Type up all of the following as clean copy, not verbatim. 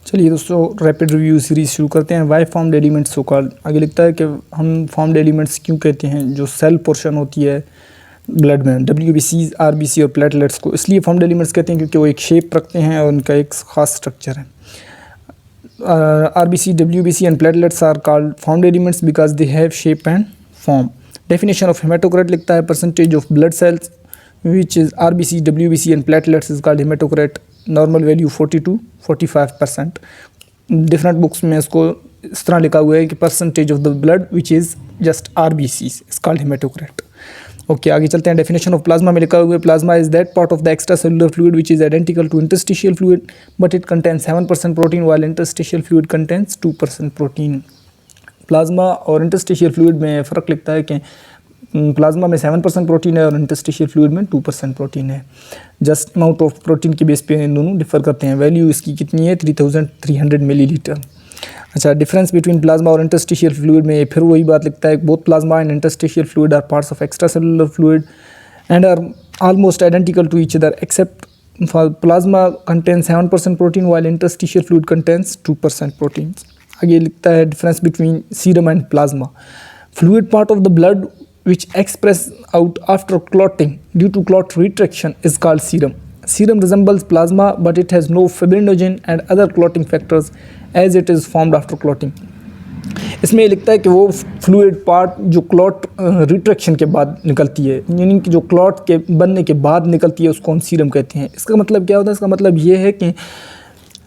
चलिए दोस्तों, rapid review series शुरू करते हैं। Why formed elements so called. आगे लिखता है कि हम फॉर्म्ड एलिमेंट्स क्यों कहते हैं, जो सेल पोर्शन होती है ब्लड में, डब्ल्यूबीसी, आरबीसी और प्लेटलेट्स को इसलिए फॉर्म्ड एलिमेंट्स कहते हैं क्योंकि वो एक शेप रखते हैं और उनका एक खास स्ट्रक्चर है। RBC, WBC and platelets are called formed elements because they have shape and form. Definition of haematocrit लिखता है percentage of blood cells which is RBC, WBC and platelets is called haematocrit. Normal value 40 to 45%। Different books में इसको इस तरह लिखा हुआ है कि percentage of the blood which is just RBC is called haematocrit. Okay, आगे चलते हैं। डेफिनेशन ऑफ प्लाज्मा में लिखा हुआ है plasma is that part of the extra cellular fluid which is identical to interstitial fluid but it contains 7% protein while interstitial fluid contains 2% protein. Plasma और interstitial fluid में फ़र्क लिखता है कि प्लाज्मा में 7% प्रोटीन है और इंटरस्टिशियल फ्लूइड में 2% प्रोटीन है। जस्ट अमाउंट ऑफ प्रोटीन के बेस पे इन दोनों डिफर करते हैं। वैल्यू इसकी कितनी है, 3300 मिलीलीटर। अच्छा, डिफरेंस बिटवीन प्लाज्मा और इंटरस्टिशियल फ्लूइड में फिर वही बात लिखता है, both plasma and interstitial fluid are parts of extra cellular fluid and are almost identical to each other except plasma contains 7% protein while interstitial fluid contains 2% protein. आगे लिखता है difference between serum and plasma. Fluid part of the blood which express out after clotting due to clot retraction is called serum. Serum resembles plasma but it has no fibrinogen and other clotting factors as it is formed after clotting. इसमें ये लिखता है कि वो fluid part जो clot retraction के बाद निकलती है, यानी कि जो क्लॉट के बनने के बाद निकलती है, उसको हम सीरम कहते हैं। इसका मतलब क्या होता है? इसका मतलब ये है कि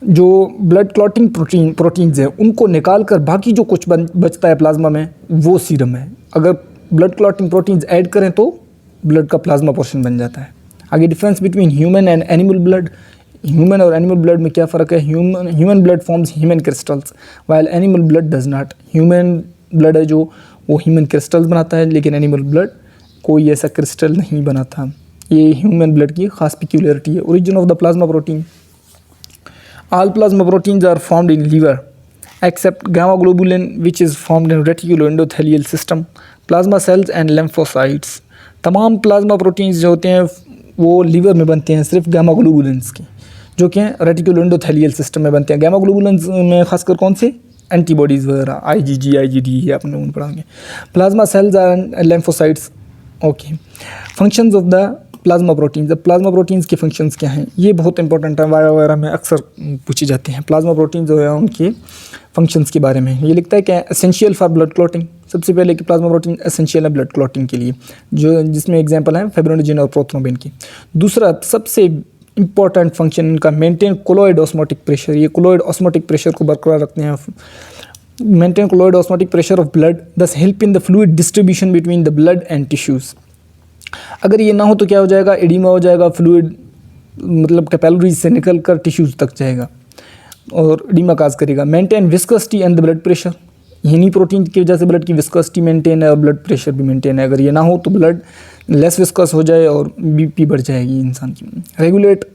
जो ब्लड क्लॉटिंग प्रोटीन्स हैं उनको निकाल कर बाकी जो कुछ बचता है प्लाज्मा में, वो सीरम है। अगर ब्लड क्लॉटिंग प्रोटीन्स ऐड करें तो ब्लड का प्लाज्मा पोर्शन बन जाता है। आगे difference between human and animal blood. Human और एनिमल ब्लड में क्या फ़र्क है? Human blood forms human crystals while animal blood does not. Human blood है जो वो ह्यूमन क्रिस्टल्स बनाता है, लेकिन एनिमल ब्लड कोई ऐसा क्रिस्टल नहीं बनाता। ये ह्यूमन ब्लड की खास पिक्यूलियरिटी है। Origin of the plasma protein. All plasma proteins are formed in liver except gamma globulin which is formed in reticuloendothelial system, plasma cells and lymphocytes। तमाम plasma proteins जो होते हैं वो लीवर में बनते हैं, सिर्फ गामा ग्लोबुलिन्स की, जो कि रेटिकुलोएंडोथेलियल सिस्टम में बनते हैं। गामा ग्लोबुलिन्स में खासकर कौन से? एंटीबॉडीज़ वगैरह, आईजीजी, आईजीडी, ये आपने उन पढ़ाएंगे। Plasma cells and lymphocytes। Okay, functions of the plasma proteins. अब प्लाज्मा प्रोटीन्स के फंक्शंस क्या हैं, ये बहुत इंपॉर्टेंट है, वाया वगैरह में अक्सर पूछे जाते हैं। प्लाज्मा प्रोटीन जो है उनके फंक्शंस के बारे में ये लिखता है कि एसेंशियल फॉर ब्लड क्लॉटिंग। सबसे पहले कि प्लाज्मा प्रोटीन एसेंशियल है ब्लड क्लॉटिंग के लिए, जो जिसमें एग्जांपल हैं फाइब्रिनोजेन और प्रोथ्रोम्बिन की। दूसरा सबसे इंपॉर्टेंट फंक्शन इनका मेंटेन कोलॉइड ऑस्मोटिक प्रेशर। ये कोलॉइड ऑस्मोटिक प्रेशर को बरकरार रखते हैं। Maintain colloid osmotic pressure of blood, thus help in the fluid distribution between the blood and tissues. अगर ये ना हो तो क्या हो जाएगा? एडिमा हो जाएगा, फ्लूइड मतलब कैपिलरीज से निकल कर टिश्यूज़ तक जाएगा और एडिमा काज करेगा। Maintain viscosity and the blood pressure. इन्हीं प्रोटीन की वजह से ब्लड की विस्कोसिटी मेंटेन है और ब्लड प्रेशर भी मेंटेन है। अगर ये ना हो तो ब्लड लेस विस्कस हो जाए और बीपी बढ़ जाएगी इंसान की। Regulate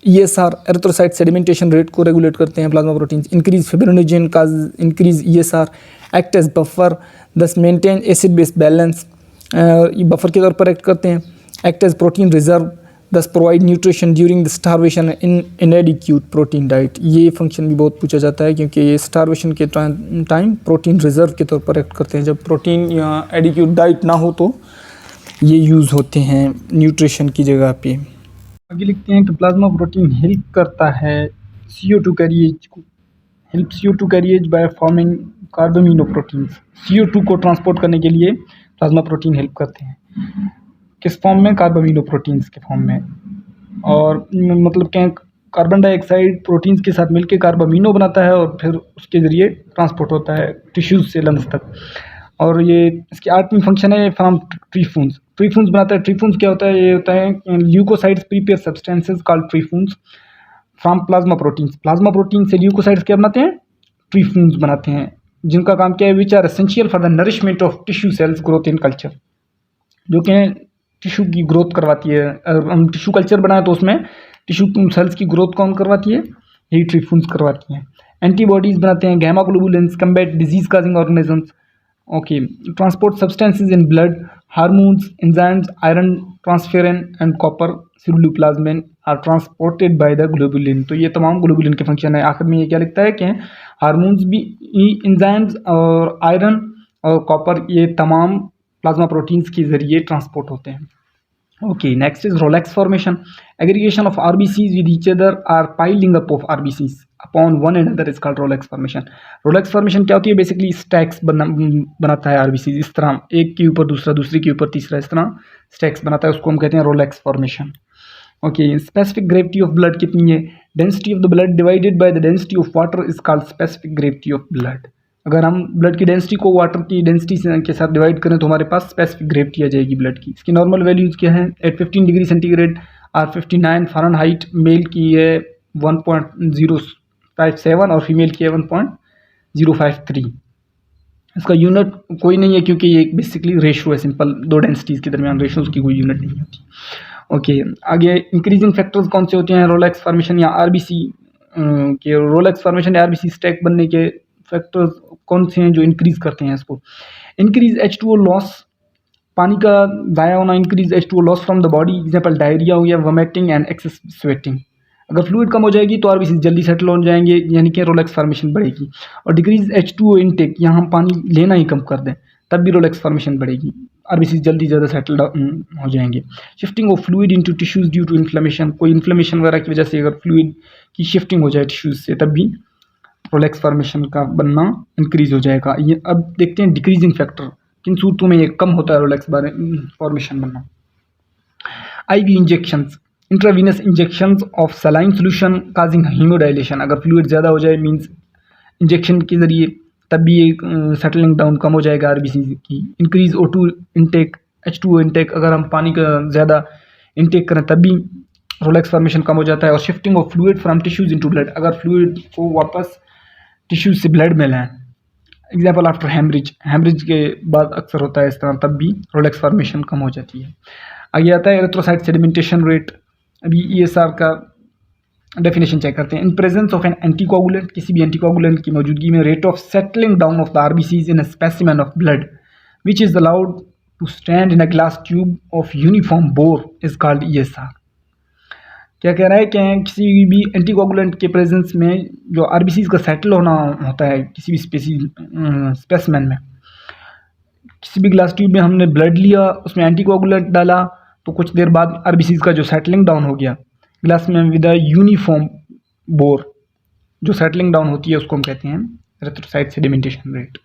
ESR, erythrocyte sedimentation rate को रेगुलेट करते हैं plasma proteins. Increase fibrinogen cause increase ESR, act as buffer, thus maintain acid base balance, ये बफर के तौर पर एक्ट करते हैं। Act as protein reserve, thus provide nutrition during the starvation in inadequate protein diet. ये function भी बहुत पूछा जाता है क्योंकि ये स्टारवेशन के टाइम प्रोटीन रिजर्व के तौर पर एक्ट करते हैं। जब प्रोटीन या एडिक्यूट डाइट ना हो तो ये यूज़ होते हैं न्यूट्रिशन की जगह पे। आगे लिखते हैं कि प्लाज्मा प्रोटीन हेल्प करता है CO2 कैरिएज को, help CO2 carriage by forming carbamino proteins. CO2 को ट्रांसपोर्ट करने के लिए प्लाज्मा प्रोटीन हेल्प करते हैं। किस फॉर्म में? कार्बामिनो प्रोटीन्स के फॉर्म में। और मतलब क्या, कार्बन डाइऑक्साइड प्रोटीन्स के साथ मिलकर कार्बामिनो बनाता है और फिर उसके ज़रिए ट्रांसपोर्ट होता है टिश्यूज़ से लंग्स तक। और ये इसकी 8वीं फंक्शन है फ्रॉम ट्रीफून्स। ट्रीफून्स बनाता है। ट्रीफून्स क्या होता है? ये होता है leucocytes prepare substances called trephones from plasma proteins. Plasma protein से ल्यूकोसाइड्स क्या बनाते हैं? ट्रीफून्स बनाते हैं, जिनका काम क्या है? Which are essential for the nourishment of tissue cells growth in culture, जो कि टिश्यू की ग्रोथ करवाती है। अगर हम टिश्यू कल्चर बनाए तो उसमें टिश्यू सेल्स की ग्रोथ कौन करवाती है? यही ट्रीफून्स करवाती हैं। एंटीबॉडीज़ बनाते हैं। Gamma globulins combat disease causing organisms. Okay, transport substances in blood, hormones, enzymes, iron, transferrin and copper, ceruloplasmin are transported by the globulin. तो ये तमाम ग्लोबुलिन के फंक्शन है। आखिर में ये क्या लिखता है कि हार्मोन्स भी, एंजाइम्स और आयरन और कॉपर ये तमाम प्लाज्मा प्रोटीन्स के जरिए ट्रांसपोर्ट होते हैं। Okay, next is Rolex formation. Aggregation of RBCs with each other are piling up of RBCs upon one another is called Rolex formation. Rolex formation क्या होती है? बेसिकली स्टैक्स बनाता है RBCs, इस तरह एक के ऊपर दूसरा, दूसरे के ऊपर तीसरा, इस तरह स्टैक्स बनाता है, उसको हम कहते हैं Rolex formation. Okay, specific gravity of blood कितनी है? Density of the blood divided by the density of water is called specific gravity of blood. अगर हम ब्लड की डेंसिटी को वाटर की डेंसिटी के साथ डिवाइड करें तो हमारे पास स्पेसिफिक ग्रेविटी आ जाएगी ब्लड की। इसकी नॉर्मल वैल्यूज़ क्या है? एट 15 डिग्री सेंटीग्रेड और 59 फ़ारेनहाइट मेल की है 1.057 और फीमेल की है 1.053। इसका यूनिट कोई नहीं है क्योंकि ये बेसिकली रेशो है, सिंपल दो डेंसिटीज़ के दरमियान रेशोज़ की कोई यूनिट नहीं होती। ओके, आगे इंक्रीजिंग फैक्टर्स कौन से होते हैं रोलेक्स फॉर्मेशन या आरबीसी के? रोलेक्स फॉर्मेशन या आरबीसी स्टैक बनने के फैक्टर्स कौन से हैं जो इंक्रीज करते हैं इसको? इंक्रीज H2O लॉस, पानी का ज़ाया होना, increase H2O loss from the body, example diarrhoea हो गया, वोमिटिंग एंड एक्सेस स्वेटिंग। अगर फ्लूइड कम हो जाएगी तो आरबीसी जल्दी सेटल हो जाएंगे, यानी कि रोलेक्स फॉर्मेशन बढ़ेगी। और डिक्रीज H2O इनटेक, यहाँ हम पानी लेना ही कम कर दें तब भी रोलेक्स फॉर्मेशन बढ़ेगी, आरबीसी जल्दी ज़्यादा सेटल हो जाएंगे। Shifting of fluid into tissues due to inflammation, कोई इन्फ्लेमेशन वगैरह की वजह से अगर फ्लूइड की शिफ्टिंग हो जाए टिश्यूज़ से तब भी रोलेक्स फॉर्मेशन का बनना इंक्रीज हो जाएगा। ये अब देखते हैं डिक्रीजिंग फैक्टर, किन सूरतों में ये कम होता है रोलेक्स फॉर्मेशन बनना। IV injections, intravenous injections of saline solution causing haemodilution, अगर फ्लूइड ज़्यादा हो जाए मींस इंजेक्शन के ज़रिए तब भी ये सेटलिंग डाउन कम हो जाएगा आरबीसी की। Increase O2 intake, H2O intake, अगर हम पानी का ज़्यादा इंटेक करें तब भी रोलेक्स फॉर्मेशन कम हो जाता है। और shifting of fluid from tissues into blood, अगर फ्लूइड को वापस टिश्यूज से ब्लड में लाएं, एग्जाम्पल आफ्टर हेमरेज के बाद अक्सर होता है इस तरह, तब भी रोलेक्स फॉर्मेशन कम हो जाती है। आगे आता है एरिथ्रोसाइट सेडिमेंटेशन रेट। अभी ESR का डेफिनेशन चेक करते हैं। In presence of an anticoagulant, किसी भी एंटीकोगुलेंट की मौजूदगी में rate of settling down of the RBCs in a specimen of blood which is allowed to stand in a glass tube of uniform bore is called ESR। क्या कह रहा है कि किसी भी एंटीकोगुलेंट के प्रेजेंस में जो आरबीसीज का सेटल होना होता है किसी भी स्पेसिमेन में, किसी भी ग्लास ट्यूब में हमने ब्लड लिया, उसमें एंटीकोगुलेंट डाला तो कुछ देर बाद आरबीसीज का जो सेटलिंग डाउन हो गया ग्लास में विद अ यूनिफॉर्म बोर, जो सेटलिंग डाउन होती है उसको हम कहते हैं एरिथ्रोसाइट सेडिमेंटेशन रेट।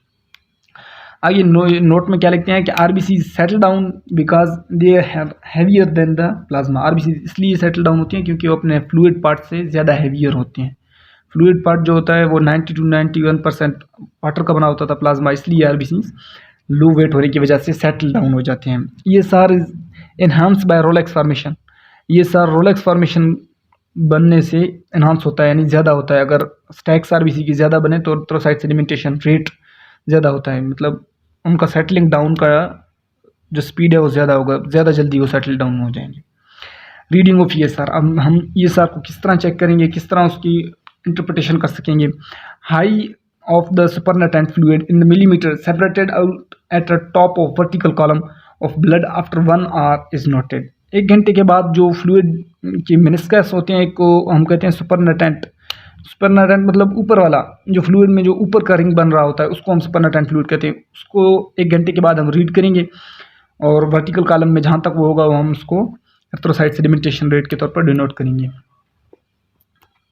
आगे नोट में क्या लिखते हैं कि RBC settle down because they have heavier than the plasma. RBC इसलिए सेटल डाउन होती हैं क्योंकि वो अपने फ्लूइड पार्ट से ज़्यादा हैवियर होते हैं। फ्लूइड पार्ट जो होता है वो 90 to 91% वाटर का बना होता था प्लाज्मा, इसलिए आरबीसी लो वेट होने की वजह से सेटल डाउन हो जाते हैं। ESR is enhance by rouleaux formation, ESR Rolex formation बनने से एनहांस होता है यानी ज़्यादा होता है। अगर स्टैक्स आरबीसी की ज़्यादा बने तो एरिथ्रोसाइट सेडिमेंटेशन रेट ज़्यादा होता है, मतलब उनका सेटलिंग डाउन का जो स्पीड है वो ज़्यादा होगा, ज़्यादा जल्दी वो सेटल डाउन हो जाएंगे। रीडिंग ऑफ ESR, अब हम ESR को किस तरह चेक करेंगे, किस तरह उसकी इंटरप्रिटेशन कर सकेंगे। High of the supernatant fluid in the millimetre separated out at the top of vertical column of blood after 1 hour is noted. 1 घंटे के बाद जो फ्लूइड की मिनिस्कस होते हैं, एक को हम कहते हैं सुपरनेटेंट। सुपरनेटेंट मतलब ऊपर वाला, जो फ्लूइड में जो ऊपर का रिंग बन रहा होता है उसको हम सुपरनेटेंट फ्लूइड कहते हैं। उसको 1 घंटे के बाद हम रीड करेंगे और वर्टिकल कॉलम में जहाँ तक वो होगा वो हम उसको एरिथ्रोसाइट सेडिमेंटेशन रेट के तौर पर डिनोट करेंगे।